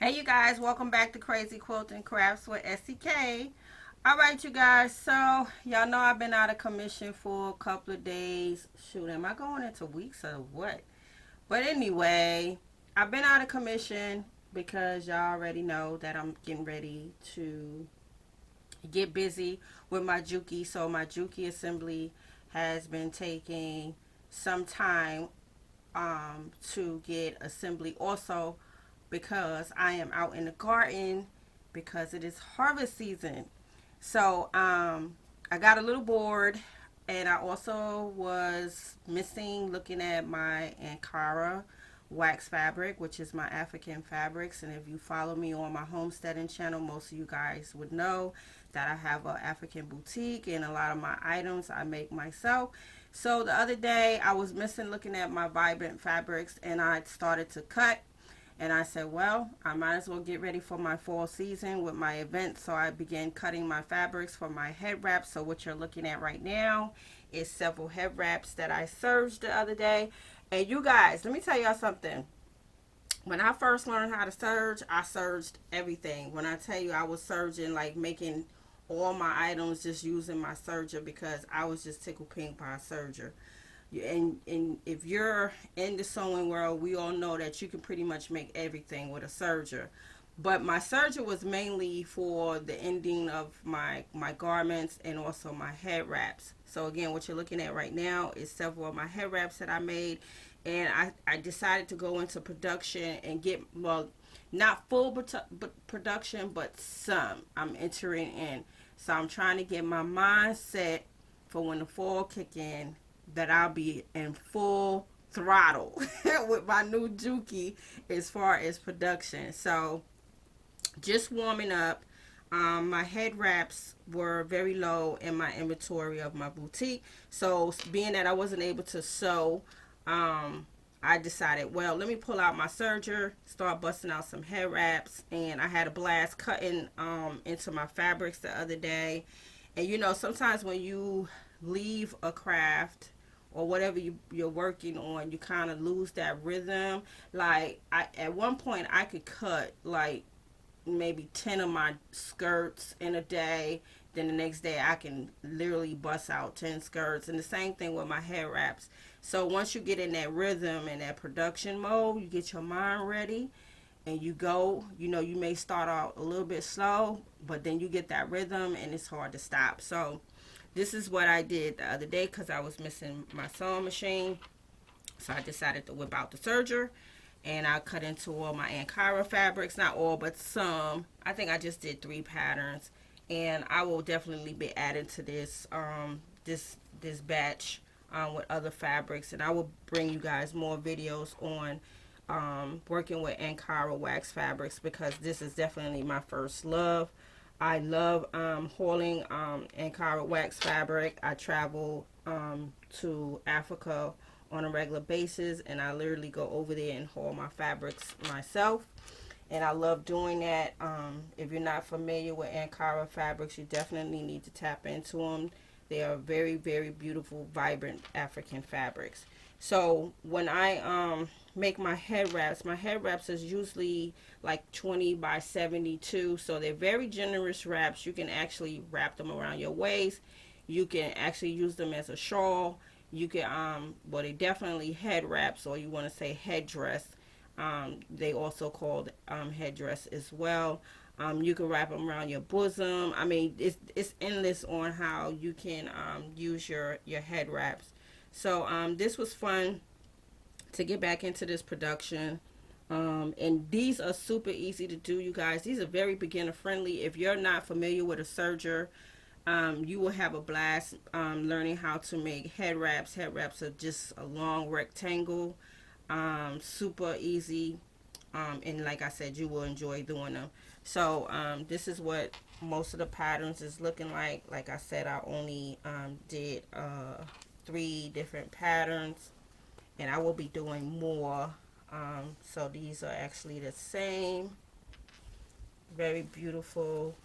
Hey you guys, welcome back to Crazy Quilting Crafts with SEK. Alright you guys, so y'all know I've been out of commission for a couple of days. Shoot, am I going into weeks or what? But anyway, I've been out of commission because y'all already know that I'm getting ready to get busy with my Juki. So my Juki assembly has been taking some time to get assembly also because I am out in the garden because it is harvest season. So I got a little bored, and I also was missing looking at my Ankara wax fabric, which is my African fabrics. And if you follow me on my homesteading channel, most of you guys would know that I have an African boutique, and a lot of my items I make myself. So the other day I was missing looking at my vibrant fabrics, and I started to cut, and I said, well, I might as well get ready for my fall season with my event. So I began cutting my fabrics for my head wraps. So what you're looking at right now is several head wraps that I serged the other day. And you guys, let me tell y'all something. When I first learned how to serge, I serged everything. When I tell you I was serging, like making all my items just using my serger, because I was just tickled pink by a serger. And if you're in the sewing world, we all know that you can pretty much make everything with a serger. But my serger was mainly for the ending of my garments and also my head wraps. So again, what you're looking at right now is several of my head wraps that I made. And I decided to go into production and get, well, not full production, but some I'm entering in. So I'm trying to get my mindset for when the fall kick in, that I'll be in full throttle with my new Juki as far as production. So just warming up. My head wraps were very low in my inventory of my boutique. So being that I wasn't able to sew, I decided, well, let me pull out my serger, start busting out some head wraps. And I had a blast cutting into my fabrics the other day. And you know, sometimes when you leave a craft or whatever you're working on, you kind of lose that rhythm. Like at one point I could cut like maybe 10 of my skirts in a day. Then the next day I can literally bust out 10 skirts. And the same thing with my hair wraps. So once you get in that rhythm and that production mode, you get your mind ready and you go. You know, you may start out a little bit slow, but then you get that rhythm and it's hard to stop. So this is what I did the other day because I was missing my sewing machine. So I decided to whip out the serger, and I cut into all my Ankara fabrics. Not all, but some. I think I just did 3 patterns. And I will definitely be adding to this batch with other fabrics. And I will bring you guys more videos on working with Ankara wax fabrics, because this is definitely my first love. I love hauling Ankara wax fabric. I travel to Africa on a regular basis, and I literally go over there and haul my fabrics myself. And I love doing that. If you're not familiar with Ankara fabrics, you definitely need to tap into them. They are very, very beautiful, vibrant African fabrics. So when I make my head wraps is usually like 20 by 72. So they're very generous wraps. You can actually wrap them around your waist. You can actually use them as a shawl. You can, well, they definitely head wraps, or you want to say headdress. They also called headdress as well. You can wrap them around your bosom. I mean, it's endless on how you can use your head wraps. So this was fun to get back into this production. And these are super easy to do, you guys. These are very beginner friendly. If you're not familiar with a serger, you will have a blast learning how to make head wraps. Head wraps are just a long rectangle, super easy, and like I said, you will enjoy doing them. So this is what most of the patterns is looking like. Like I said, I only did 3 different patterns, and I will be doing more. So these are actually the same. Very beautiful.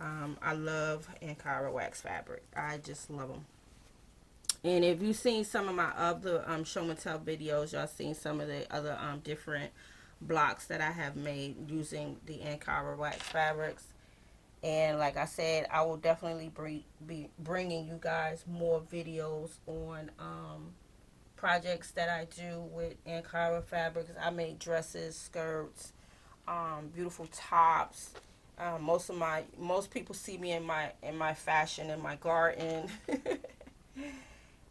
I love Ankara wax fabric. I just love them. And if you've seen some of my other show and tell videos, y'all seen some of the other different blocks that I have made using the Ankara wax fabrics. And like I said, I will definitely be bringing you guys more videos on projects that I do with Ankara fabrics. I make dresses, skirts, beautiful tops. Most people see me in my fashion in my garden.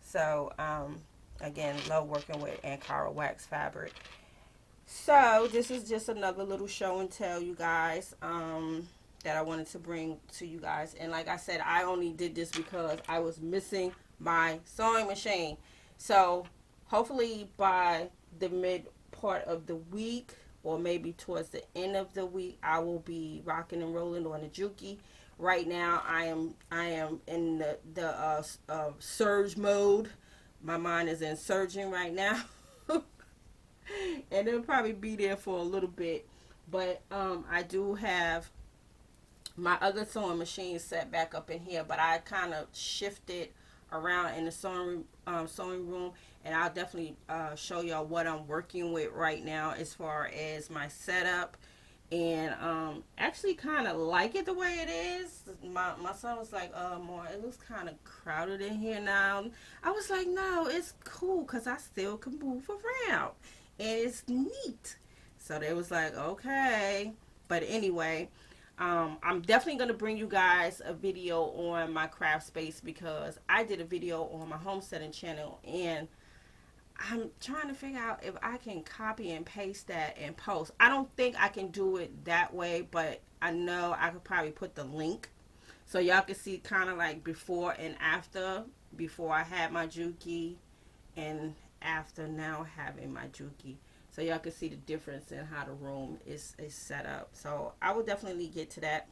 So again, love working with Ankara wax fabric. So this is just another little show and tell, you guys, that I wanted to bring to you guys. And like I said, I only did this because I was missing my sewing machine. So hopefully by the mid part of the week, or maybe towards the end of the week, I will be rocking and rolling on the Juki. Right now, I am in the surge mode. My mind is in surging right now. And it'll probably be there for a little bit, but I do have my other sewing machine set back up in here, but I kind of shifted around in the sewing room, and I'll definitely show y'all what I'm working with right now as far as my setup. And actually kind of like it the way it is. My son was like, More, it looks kind of crowded in here now. I was like, no, it's cool because I still can move around and it's neat. So they was like, okay. But anyway, I'm definitely going to bring you guys a video on my craft space, because I did a video on my homesteading channel, and I'm trying to figure out if I can copy and paste that and post. I don't think I can do it that way, but I know I could probably put the link so y'all can see kind of like before and after. Before I had my Juki, and after now having my Juki, so y'all can see the difference in how the room is set up. So I will definitely get to that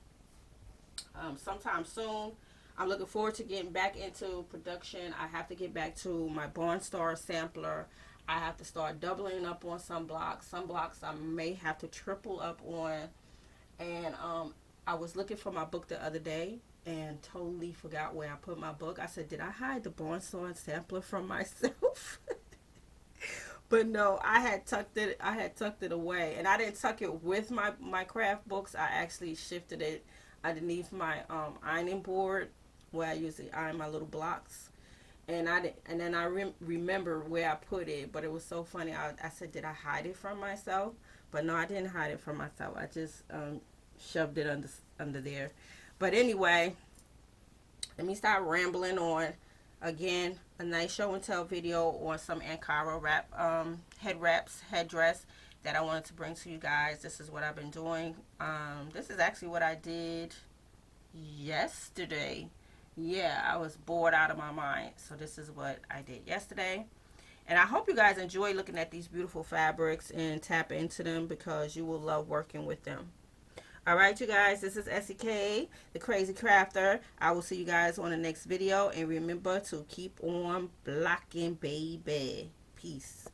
sometime soon. I'm looking forward to getting back into production. I have to get back to my Barnstar sampler. I have to start doubling up on some blocks. Some blocks I may have to triple up on. And I was looking for my book the other day and totally forgot where I put my book. I said, did I hide the Barnstar sampler from myself? But no, I had tucked it away, and I didn't tuck it with my craft books. I actually shifted it underneath my ironing board, where I usually iron my little blocks. And then I remember where I put it, but it was so funny. I said, did I hide it from myself? But no, I didn't hide it from myself. I just shoved it under there. But anyway, let me start rambling on. Again, a nice show and tell video on some Ankara headdress that I wanted to bring to you guys. This is what I've been doing. This is actually what I did yesterday. Yeah, I was bored out of my mind, so this is what I did yesterday. And I hope you guys enjoy looking at these beautiful fabrics and tap into them, because you will love working with them. All right, you guys, this is SEK, the Crazy Crafter. I will see you guys on the next video, and remember to keep on blocking, baby. Peace.